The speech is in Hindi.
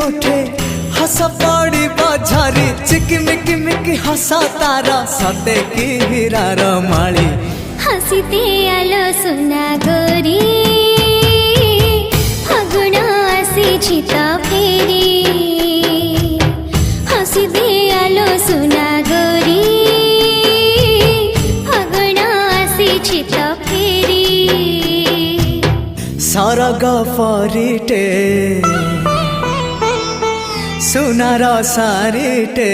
ओठे हस पड़ी बझारी चिकिमिकी मिकी हसा तारा सते की हीरार माली हसीते आलो सुना गोरी फागुण आसी तो फेरी हसीते आलो सुना गोरी फागुण आसी तो फेरी सरग परिटे सुनार सारिटे